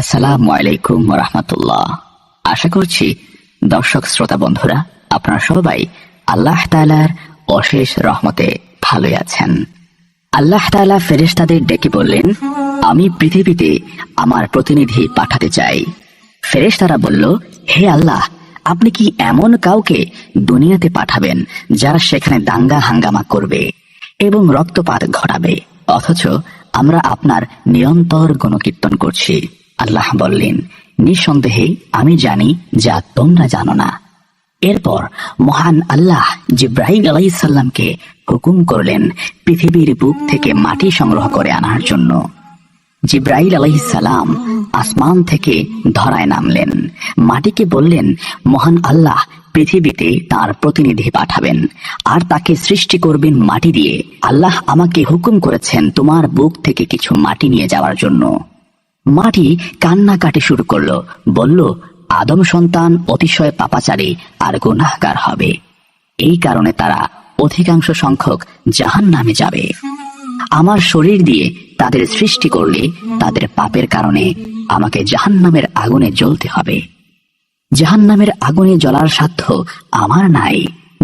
আসসালামু আলাইকুম ওয়া রাহমাতুল্লাহ। আশা করছি দর্শক শ্রোতা বন্ধুরা আপনারা সবাই আল্লাহ তাআলার অশেষ রহমতে ভালোই আছেন। আল্লাহ তাআলা ফেরেশতাদের ডেকে বললেন, আমি পৃথিবীতে আমার প্রতিনিধি পাঠাতে চাই। ফেরেশতারা বলল, হে আল্লাহ, আপনি কি এমন কাউকে দুনিয়াতে পাঠাবেন যারা সেখানে দাঙ্গা হাঙ্গামা করবে এবং রক্তপাত ঘটাবে, অথচ আমরা আপনার নিরন্তর গুণকীর্তন করছি? আল্লাহ বললেন, নিঃসন্দেহে আমি জানি যা তোমরা জানো না। এরপর মহান আল্লাহ জিব্রাইল আলাইহিস সালামকে হুকুম করলেন পৃথিবীর বুক থেকে মাটি সংগ্রহ করে আনার জন্য। জিব্রাইল আলাইহিস সালাম আসমান থেকে ধরায় নামলেন, মাটিকে বললেন, মহান আল্লাহ পৃথিবীতে তার প্রতিনিধি পাঠাবেন আর তাকে সৃষ্টি করবেন মাটি দিয়ে। আল্লাহ আমাকে হুকুম করেছেন তোমার বুক থেকে কিছু মাটি নিয়ে যাওয়ার জন্য। মাটি কান্নাকাটি শুরু করলো, বলল, আদম সন্তান অতিশয় পাপাচারী আর গুনাহগার হবে, এই কারণে তারা অধিকাংশ সংখ্যক জাহান্নামে যাবে। আমার শরীর দিয়ে তাদের সৃষ্টি করলে তাদের পাপের কারণে আমাকে জাহান্নামের আগুনে জ্বলতে হবে। জাহান্নামের আগুনে জ্বলার সাধ্য আমার নাই।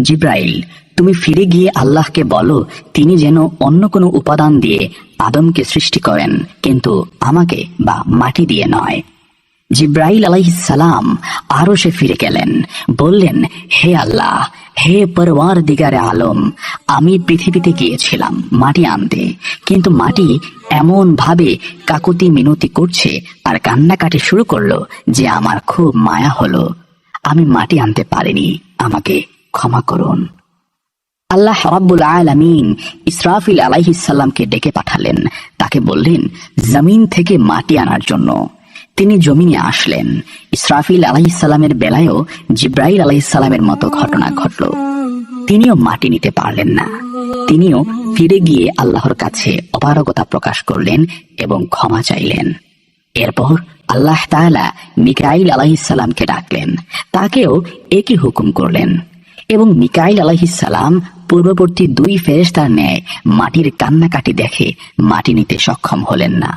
জিব্রাইল, তুমি ফিরে গিয়ে আল্লাহকে বলো তিনি যেন অন্য কোনো উপাদান দিয়ে আদমকে সৃষ্টি করেন, কিন্তু আমাকে বা মাটি দিয়ে নয়। জিব্রাইল আলাইহিস সালাম আরো সে ফিরে গেলেন, বললেন, হে আল্লাহ, হে পরওয়ারদিগারে আলম, আমি পৃথিবীতে গিয়েছিলাম মাটি আনতে, কিন্তু মাটি এমন ভাবে কাকুতি মিনতি করছে আর কান্নাকাটি শুরু করলো যে আমার খুব মায়া হলো। আমি মাটি আনতে পারিনি, আমাকে ক্ষমা করুন। আল্লাহ রাব্বুল আলামিন ইসরাফিল আলাইহিস সালামকে ডেকে পাঠালেন, তাকে বললেন জমিন থেকে মাটি আনার জন্য। তিনি জমিনে আসলেন। ইসরাফিল আলাইহিস সালামের বেলায়ও জিব্রাইল আলাইহিস সালামের মতো ঘটনা ঘটল। তিনিও মাটি নিতে পারলেন না। তিনিও ফিরে গিয়ে আল্লাহর কাছে অপারগতা প্রকাশ করলেন এবং ক্ষমা চাইলেন। এরপর আল্লাহ তাআলা মিকাইল আলাইহিস সালামকে ডাকলেন, তাকেও একই হুকুম করলেন এবং মিকাইল আলাইহিস সালাম পূর্ববর্তী দুই ফেরেশতার ন্যায় মাটির কান্নাকাটি দেখে মাটি নিতে সক্ষম হলেন না।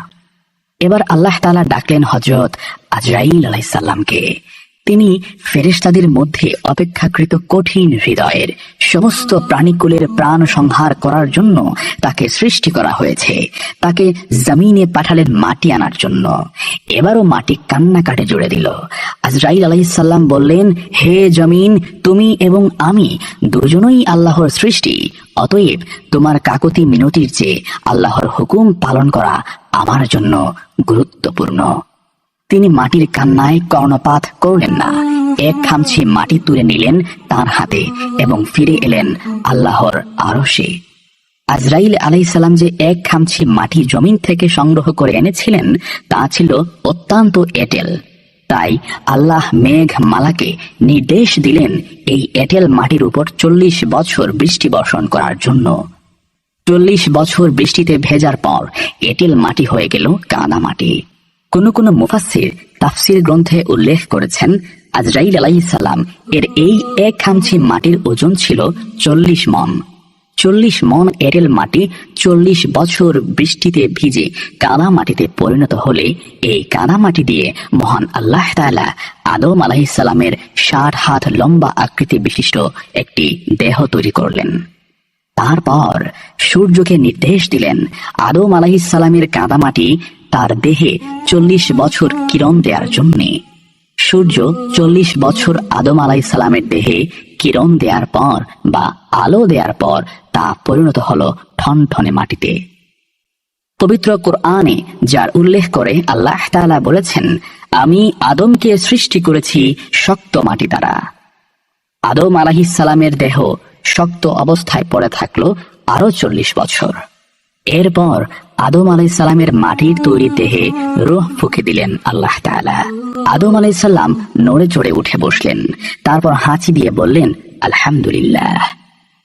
এবার আল্লাহ তাআলা ডাকলেন হযরত আজরাইল আলাইহিস সালামকে। তিনি ফেরেশতাদের মধ্যে অপেক্ষাকৃত কঠিন হৃদয়ের, সমস্ত প্রাণীকুলের প্রাণ সংহার করার জন্য তাকে সৃষ্টি করা হয়েছে। তাকে জমিনে পাঠালেন মাটি আনার জন্য। এবারও মাটি কান্নাকাটি জুড়ে দিল। আজরাইল আলাইহিস সালাম বললেন, হে জমিন, তুমি এবং আমি দুজনই আল্লাহর সৃষ্টি, অতএব তোমার কাকুতি মিনতির চেয়ে আল্লাহর হুকুম পালন করা আমার জন্য গুরুত্বপূর্ণ। তিনি মাটির কান্নায় কর্ণপাত করলেন না। এক খামচি মাটি তুলে নিলেন তার হাতে এবং ফিরে এলেন আল্লাহর আরশে। আজরাইল আলাইহিস সালাম যে এক খামচি মাটি জমিন থেকে সংগ্রহ করে এনেছিলেন তা ছিল অত্যন্ত এঁটেল। তাই আল্লাহ মেঘ মালাকে নির্দেশ দিলেন এই এঁটেল মাটির উপর 40 বছর বৃষ্টি বর্ষণ করার জন্য। 40 বছর বৃষ্টিতে ভেজার পর এঁটেল মাটি হয়ে গেল কাদা মাটি। কোন কোন মুফাসসির তাফসীর গ্রন্থে উল্লেখ করেছেন, আজরাইল আলাইহিস সালাম এর এই এক খামচি মাটির ওজন ছিল 40 মণ। 40 মণ এঁটেল মাটি 40 বছর বৃষ্টিতে ভিজে কাদা মাটিতে পরিণত হলে এই কাদা মাটি দিয়ে মহান আল্লাহ তাআলা আদম আলাইহিস সালামের 60 হাত লম্বা আকৃতি বিশিষ্ট একটি দেহ তৈরি করলেন। তারপর সূর্যকে নির্দেশ দিলেন আদম আলাইহিস সালামের কাদামাটি তার দেহে 40 বছর কিরণ দেওয়ার জন্য। সূর্য 40 বছর আদম আলাইহিস সালামের দেহে কিরণ দেওয়ার পর বা আলো দেওয়ার পর তা পরিণত হলো ঠনঠনে মাটিতে। পবিত্র কোরআনে যার উল্লেখ করে আল্লাহ তাআলা বলেছেন, আমি আদমকে সৃষ্টি করেছি শক্ত মাটি দ্বারা। আদম আলাইহিস সালামের দেহ শক্ত অবস্থায় পড়ে থাকলো আরো 40 বছর। এরপর আদম আলাইহিস সালামের মাটির তৈরি দেহে রূহ ফুঁকে দিলেন আল্লাহ তাআলা। আদম আলাইহিস সালাম নড়ে চড়ে উঠে বসলেন। তারপর হাঁচি দিয়ে বললেন, আলহামদুলিল্লাহ,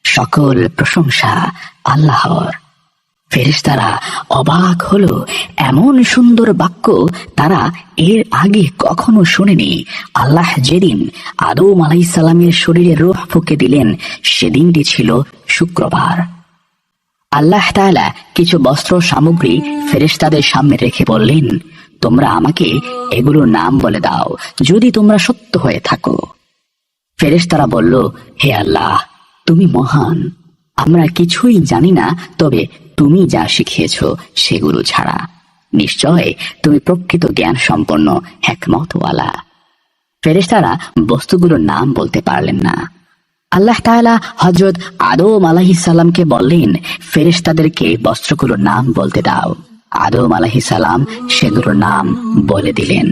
সকল প্রশংসা আল্লাহর। ফেরেশতারা অবাক হলো, এমন সুন্দর বাক্য তারা এর আগে কখনো শুনেনি। আল্লাহ যেদিন আদম আলাইহিস সালামের শরীরে রূহ ফুঁকে দিলেন সেদিনটি ছিল শুক্রবার। আল্লাহ তাআলা কিছু বস্ত্র সামগ্রী ফেরেশতাদের সামনে রেখে বললেন, তোমরা আমাকে এগুলোর নাম বলে দাও যদি তোমরা সত্য হয়ে থাকো। ফেরেশতারা বলল, হে আল্লাহ, তুমি মহান, আমরা কিছুই জানি না তবে তুমি যা শিখিয়েছ সেগুলো ছাড়া। নিশ্চয় তুমি প্রকৃত জ্ঞান সম্পন্ন হিকমতওয়ালা। ফেরেশতারা বস্তুগুলোর নাম বলতে পারলেন না। আল্লাহ তাআলা হযরত আদম আলাইহিস সালামকে বললেন, ফেরেশতাদেরকে বস্তুগুলোর নাম বলতে দাও। আদম আলাইহিস সালাম সেগুলোর নাম বলে দিলেন।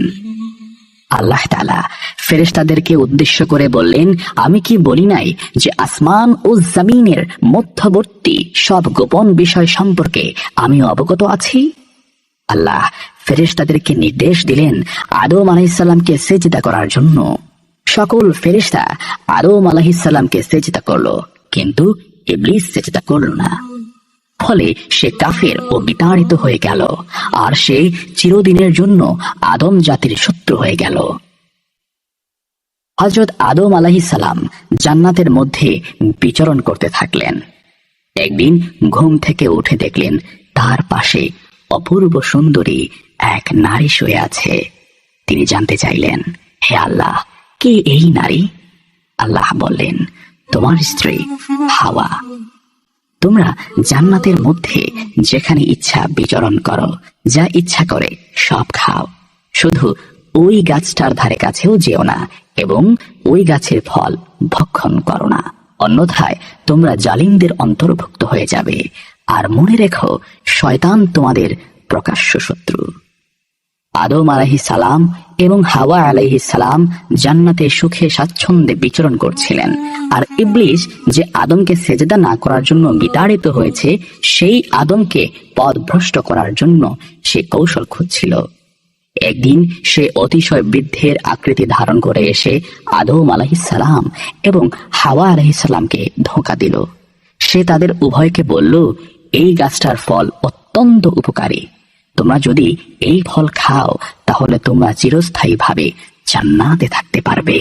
আল্লাহ তাআলা ফেরেশতাদেরকে উদ্দেশ্য করে বললেন, আমি কি বলি নাই যে আসমান ও জমিনের মধ্যবর্তী সব গোপন বিষয় সম্পর্কে আমি অবগত আছি? আল্লাহ ফেরেশতাদেরকে নির্দেশ দিলেন আদম আলাইহিস সালামকে সিজদা করার জন্য। সকল ফেরেশতা আদম আলাইহিস সালামকে সিজদা করল, কিন্তু ইবলিস সিজদা করল না। ফলে সে কাফের ও বিতাড়িত হয়ে গেল, আর সে চিরদিনের জন্য আদম জাতির শত্রু হয়ে গেল। হযরত আদম আলাইহিস সালাম জান্নাতের মধ্যে বিচরণ করতে থাকলেন। একদিন ঘুম থেকে উঠে দেখলেন তার পাশে অপূর্ব সুন্দরী এক নারী শুয়ে আছে। তিনি জানতে চাইলেন, হে আল্লাহ, কে এই নারী? আল্লাহ বললেন, তোমার স্ত্রী হাওয়া। তোমরা জান্নাতের মধ্যে যেখানে ইচ্ছা বিচরণ করো, যা ইচ্ছা করে সব খাও, শুধু ওই গাছটার ধারে কাছেও যেও না এবং ওই গাছের ফল ভক্ষণ করো না, অন্যথায় তোমরা জালিমদের অন্তর্ভুক্ত হয়ে যাবে। আর মনে রেখো, শয়তান তোমাদের প্রকাশ্য শত্রু। আদম আলাইহিস সালাম এবং হাওয়া আলাইহিস সালাম জান্নাতে সুখে স্বাচ্ছন্দ্যে বিচরণ করছিলেন, আর ইবলিস যে আদমকে সেজদা না করার জন্য বিতাড়িত হয়েছে, সেই আদমকে পথভ্রষ্ট করার জন্য সে কৌশল খুঁজছিল। একদিন সে অতিশয় বৃদ্ধের আকৃতি ধারণ করে এসে আদম আলাইহিস সালাম এবং হাওয়া আলাইহিস সালামকে ধোঁকা দিল। সে তাদের উভয়কে বলল, এই গাছটার ফল অত্যন্ত উপকারী, তোমরা যদি এই ফল খাও তাহলে তোমরা চিরস্থায়ীভাবে জান্নাতে থাকতে পারবে,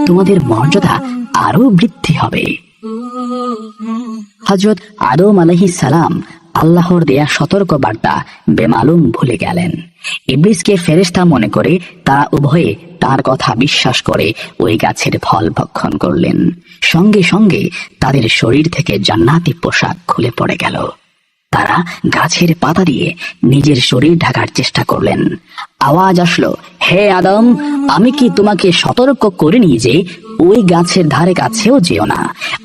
তোমাদের মর্যাদা আরো বৃদ্ধি হবে। হযরত আদম আলাইহিস সালাম আল্লাহর দেয়া সতর্ক বার্তা বেমালুম ভুলে গেলেন। ইবলিসকে ফেরেশতা মনে করে তারা উভয়ে তার কথা বিশ্বাস করে ওই গাছের ফল ভক্ষণ করলেন। সঙ্গে সঙ্গে তাদের শরীর থেকে জান্নাতি পোশাক খুলে পড়ে গেল। তারা গাছের পাতা দিয়ে নিজের শরীর ঢাকার চেষ্টা করলেন। আওয়াজ আসলো, হে আদম, আমি কি তোমাকে সতর্ক করিনি যে ওই গাছের ধারে কাছেও যেও না?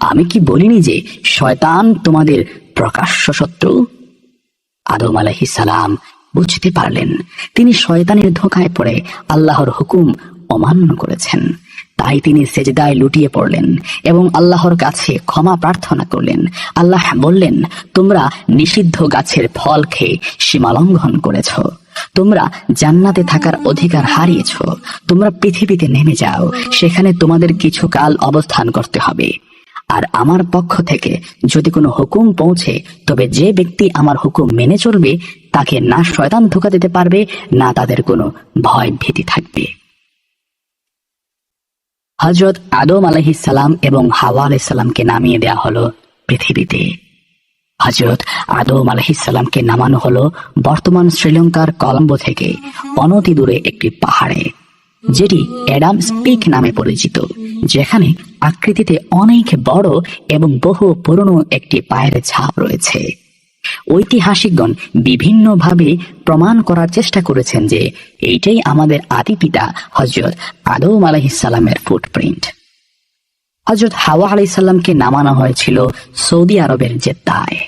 আমি কি বলিনি যে শয়তান তোমাদের প্রকাশ্য শত্রু? আদম আলাইহিস সালাম বুঝতে পারলেন তিনি শয়তানের ধোঁকায় পড়ে আল্লাহর হুকুম অমান্য করেছেন। তাই তিনি সেজদায় লুটিয়ে পড়লেন এবং আল্লাহর কাছে ক্ষমা প্রার্থনা করলেন। আল্লাহ বললেন, তোমরা নিষিদ্ধ গাছের ফল খেয়ে সীমালঙ্ঘন করেছ, তোমরা জান্নাতে থাকার অধিকার হারিয়েছ, তোমরা পৃথিবীতে নেমে যাও, সেখানে তোমাদের কিছু কাল অবস্থান করতে হবে। আর আমার পক্ষ থেকে যদি কোনো হুকুম পৌঁছে, তবে যে ব্যক্তি আমার হুকুম মেনে চলবে তাকে না শয়তান ধোঁকা দিতে পারবে, না তাদের কোনো ভয় ভীতি থাকবে। হযরত আদম আলাইহিস সালাম এবং হাওয়া আলাইহিস সালামকে নামিয়ে দেয়া হলো পৃথিবীতে। হযরত আদম আলাইহিস সালামকে নামানো হলো বর্তমান শ্রীলঙ্কার কলম্বো থেকে অনতি দূরে একটি পাহাড়ে, যেটি অ্যাডামস পিক নামে পরিচিত, যেখানে আকৃতিতে অনেক বড় এবং বহু পুরনো একটি পায়ের ছাপ রয়েছে। ঐতিহাসিকগণ বিভিন্নভাবে প্রমাণ করার চেষ্টা করেছেন যে এইটাই আমাদের আদি পিতা হযরত আদম আলাইহিস সালামের ফুটপ্রিন্ট। হযরত হাওয়া আলাইহিস সালামকে নামানো হয়েছিল সৌদি আরবের জেদ্দায়।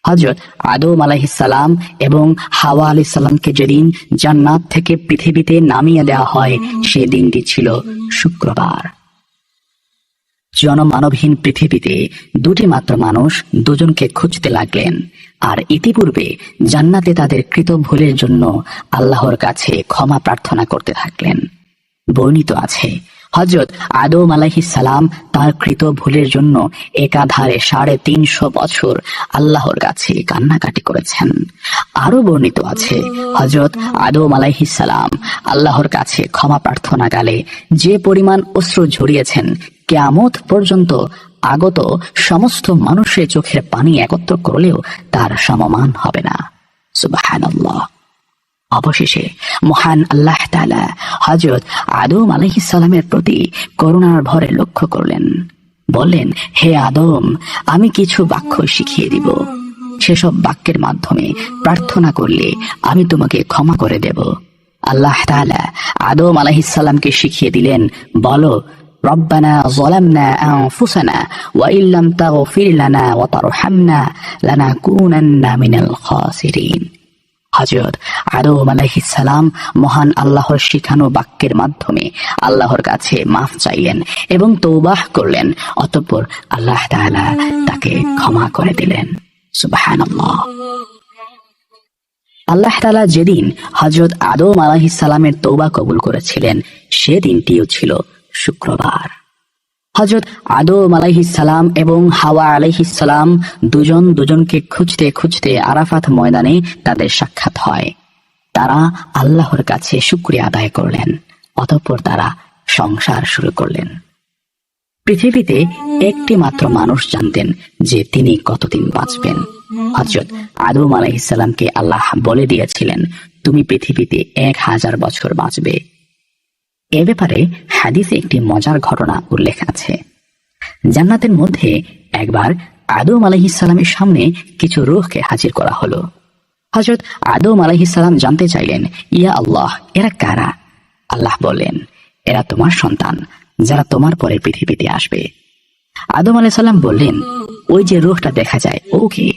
হযরত আদম আলাইহিস সালাম এবং হাওয়া আলাইহিস সালামকে যেদিন জান্নাত থেকে পৃথিবীতে নামিয়ে দেওয়া হয়, সেই দিনটি ছিল শুক্রবার। জনমানবহীন পৃথিবীতে দুটি মাত্র মানুষ দুজনকে খুঁজতে লাগলেন, আর ইতিপূর্বে জান্নাতে তাদের কৃত ভুলের জন্য আল্লাহর কাছে ক্ষমা প্রার্থনা করতে থাকলেন। বর্ণিত আছে, হযরত আদম আলাইহিস সালাম তার কৃত ভুলের জন্য একাধারে 350 বছর আল্লাহর কাছে কান্নাকাটি করেছেন। আরো বর্ণিত আছে, হযরত আদম আলাইহিস সালাম আল্লাহর কাছে ক্ষমা প্রার্থনাকালে যে পরিমাণ অশ্রু ঝরিয়েছেন, কিয়ামত পর্যন্ত আগত সমস্ত মানুষের চোখের পানি একত্র করলেও তার সমমান হবে না। সুবহানাল্লাহ। অবশেষে মহান আল্লাহ তাআলা হযরত আদম আলাইহিস সালামের প্রতি করুণার ভরে লক্ষ্য করলেন। বললেন, হে আদম, আমি কিছু বাক্য শিখিয়ে দিব। সেসব বাক্যের মাধ্যমে প্রার্থনা করলে আমি তোমাকে ক্ষমা করে দেব। আল্লাহ তাআলা আদম আলাইহিস সালামকে শিখিয়ে দিলেন, বলো, রব্বানা যালামনা আনফুসানা ওয়া ইল্লাম তাগফির লানা ওয়া তারহামনা লানাকুনান্না মিনাল খাসিরিন। হযরত আদম আলাইহিস সালাম মহান আল্লাহর শিখানো বাক্যের মাধ্যমে আল্লাহর কাছে মাফ চাইলেন এবং তওবাহ করলেন। অতঃপর আল্লাহ তাআলা তাকে ক্ষমা করে দিলেন। সুবহানাল্লাহ। আল্লাহ তাআলা যেদিন হযরত আদম আলাইহিস সালামের তওবা কবুল করেছিলেন সে দিনটিও ছিল শুক্রবার। হযরত আদম আলাইহিস সালাম এবং হাওয়া আলাইহিস সালাম দুজন দুজনকে খুঁজতে খুঁজতে আরাফাত ময়দানে তাদের সাক্ষাৎ হয়। তারা আল্লাহর কাছে শুকরিয়া আদায় করলেন। অতঃপর তারা সংসার শুরু করলেন। পৃথিবীতে একটি মাত্র মানুষ জানতেন যে তিনি কতদিন বাঁচবেন। হযরত আদম আলাইহিস সালামকে আল্লাহ বলে দিয়েছিলেন, তুমি পৃথিবীতে 1000 বছর বাঁচবে। এ ব্যাপারে হাদিসে একটি মজার ঘটনা উল্লেখ আছে। জান্নাতের মধ্যে একবার আদম আলাইহিস সালামের সামনে কিছু রূহকে হাজির করা হলো। হযরত আদম আলাইহিস সালাম জানতে চাইলেন, ইয়া আল্লাহ, এরা কারা? আল্লাহ বললেন, এরা তোমার সন্তান, যারা তোমার পরে পৃথিবীতে আসবে। আদম আলাইহিস সালাম বললেন, ওই যে রূহটা দেখা যায় ও কে?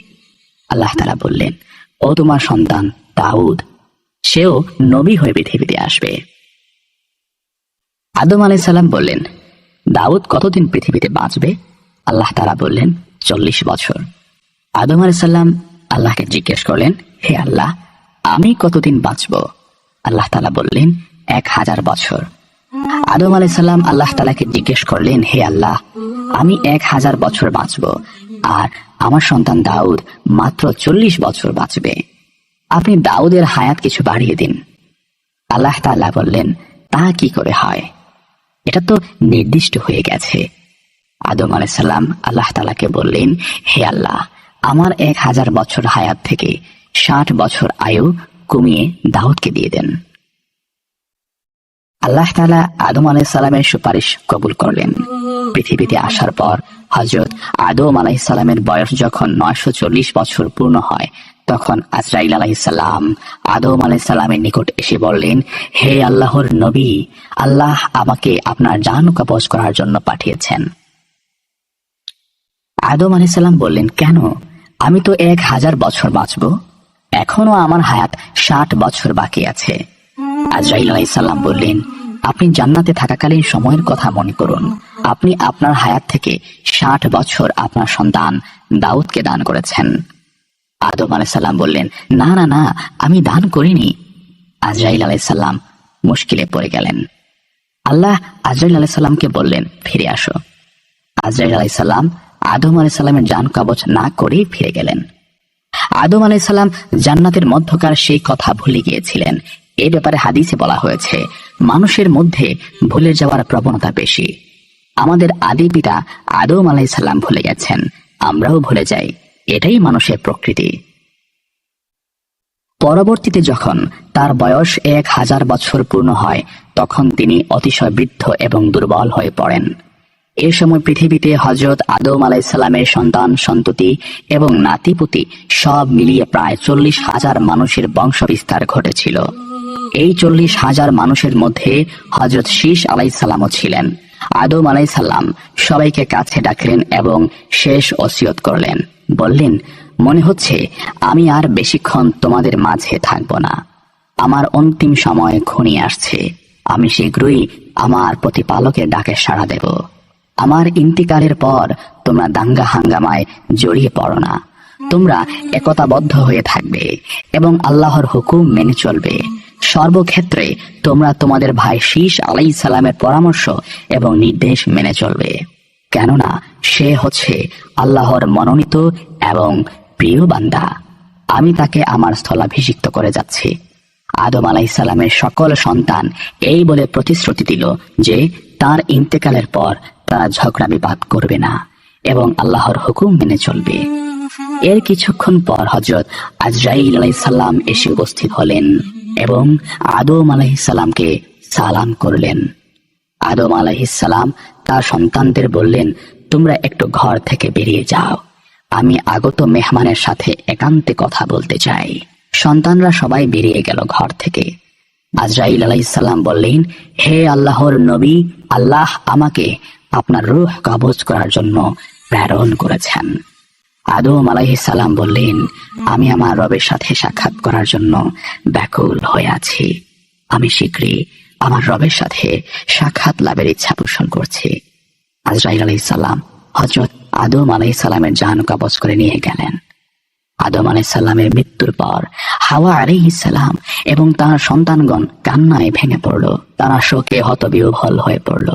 আল্লাহ তাআলা বললেন, ও তোমার সন্তান দাউদ, সেও নবী হয়ে পৃথিবীতে আসবে। আদম আলাইহিস সালাম বললেন, দাউদ কতদিন পৃথিবীতে বাঁচবে? আল্লাহ তাআলা বললেন, 40 বছর। আদম আলাইহিস সালাম আল্লাহকে জিজ্ঞেস করলেন, হে আল্লাহ, আমি কতদিন বাঁচব? আল্লাহ তাআলা বললেন, 1000 বছর। আদম আলাইহিস সালাম আল্লাহ তাআলাকে জিজ্ঞেস করলেন, হে আল্লাহ, আমি 1000 বছর বাঁচব আর আমার সন্তান দাউদ মাত্র 40 বছর বাঁচবে। আপনি দাউদের হায়াত কিছু বাড়িয়ে দিন। আল্লাহ তাআলা বললেন, তা কি করে হয়? এটা তো নির্দিষ্ট হয়ে গেছে। আদম আলাইহিস সালাম আল্লাহ তাআলাকে বললেন, হে আল্লাহ, আমার 1000 বছর হায়াত থেকে 60 বছর আয়ু কমিয়ে দাউদকে দিয়ে দেন। আল্লাহ তাআলা আদম আলাইহিস সালামের সুপারিশ কবুল করলেন। পৃথিবীতে আসার পর হযরত আদম আলাইহিস সালামের বয়স যখন 940 বছর পূর্ণ হয়, তখন আজরাইল আলাইহিস সালাম আদম আলাইহিস সালামের নিকট এসে বললেন, হে আল্লাহর নবী, আল্লাহ আমাকে আপনার জান কবজ করার জন্য পাঠিয়েছেন। আদম আলাইহিস সালাম বললেন, কেন? আমি তো 1000 বছর বাঁচব, এখনো আমার হায়াত 60 বছর বাকি আছে। আজরাইল আলাইহিস সালাম বললেন, আপনি জান্নাতে থাকাকালীন সময়ের কথা মনে করুন। আপনি আপনার হায়াত থেকে 60 বছর আপনার সন্তান দাউদকে দান করেছেন। আদম আলাইহিস সালাম বললেন, না না না, আমি দান করিনি। আজরাইল আলাইহিস সালাম মুশকিলে পড়ে গেলেন। আল্লাহ আজরাইল আলাইহিস সালামকে বললেন, ফিরে আসো। আজরাইল আলাইহিস সালাম আদম আলাইহিস সালামের জান কবজ না করে ফিরে গেলেন। আদম আলাইহিস সালাম জান্নাতের মধ্যকার সেই কথা ভুলে গিয়েছিলেন। এ ব্যাপারে হাদিসে বলা হয়েছে, মানুষের মধ্যে ভুলে যাওয়ার প্রবণতা বেশি। আমাদের আদি পিতা আদম আলাইহিস সালাম ভুলে গেছেন, আমরাও ভুলে যাই। এটাই মানুষের প্রকৃতি। পরবর্তীতে যখন তার বয়স 1000 বছর পূর্ণ হয়, তখন তিনি অতিশয় বৃদ্ধ এবং দুর্বল হয়ে পড়েন। এ সময় পৃথিবীতে হযরত আদম আলাইহিস সালামের সন্তান সন্ততি এবং নাতিপুতি সব মিলিয়ে প্রায় 40,000 মানুষের বংশ বিস্তার ঘটেছিল। এই 40,000 মানুষের মধ্যে হযরত শীশ আলাইহিস সালামও ছিলেন। আদম আলাইহিস সালাম সবাইকে কাছে ডাকলেন এবং শেষ ওসিয়ত করলেন। বললেন, মনে হচ্ছে আমি আর বেশিক্ষণ তোমাদের মাঝে থাকব না। আমার অন্তিম সময় ঘনিয়ে আসছে। আমি শীঘ্রই আমার প্রতিপালকের ডাকে সাড়া দেব। আমার ইন্তিকালের পর তোমরা দাঙ্গা হাঙ্গামায় জড়িয়ে পড়ো না। তোমরা একতাবদ্ধ হয়ে থাকবে এবং আল্লাহর হুকুম মেনে চলবে। সর্বক্ষেত্রে তোমরা তোমাদের ভাই শীশ আলাইহিস সালামের পরামর্শ এবং নির্দেশ মেনে চলবে, কেননা সে হচ্ছে আল্লাহর মনোনীত এবং প্রিয় বান্দা। আমি তাকে আমার স্থলাভিষিক্ত করে যাচ্ছি। আদম আলাইহিস সালামের সকল সন্তান এই বলে প্রতিশ্রুতি দিল যে তার ইন্তেকালের পর তারা ঝগড়া বিবাদ করবে না এবং আল্লাহর হুকুম মেনে চলবে। এর কিছুক্ষণ পর হযরত আজরাইল আলাইহিস সালাম এসে উপস্থিত হলেন। এবং আদম আলাইহিসসালামকে সালাম করলেন। আদম আলাইহিসসালাম তার সন্তানদের বললেন, তোমরা একটু ঘর থেকে বেরিয়ে যাও, আমি আগত মেহমানের সাথে একান্তে কথা বলতে চাই। সন্তানরা সবাই বেরিয়ে গেল ঘর থেকে। আজরাইল আলাইহিসসালাম বললেন, হে আল্লাহর নবী, আল্লাহ আমাকে আপনার রূহ কবজ করার জন্য প্রেরণ করেছেন। আদম আলাইহিসসালাম বললেন, আমি আমার রবের সাথে সাক্ষাৎ করার জন্য ব্যাকুল হয়ে আছি। আমি শীঘ্রই আমার রবের সাথে সাক্ষাৎ লাভের ইচ্ছা পোষণ করছি। আজরাইল আলাইহিসসালাম হযরত আদম আলাইহিসসালামের জান কবজ করে নিয়ে গেলেন। আদম আলাইহিসসালামের মৃত্যুর পর হাওয়া আলাইহিসসালাম এবং তার সন্তানগণ কান্নায় ভেঙে পড়ল। তারা শোকে হতবিহ্বল হয়ে পড়ল।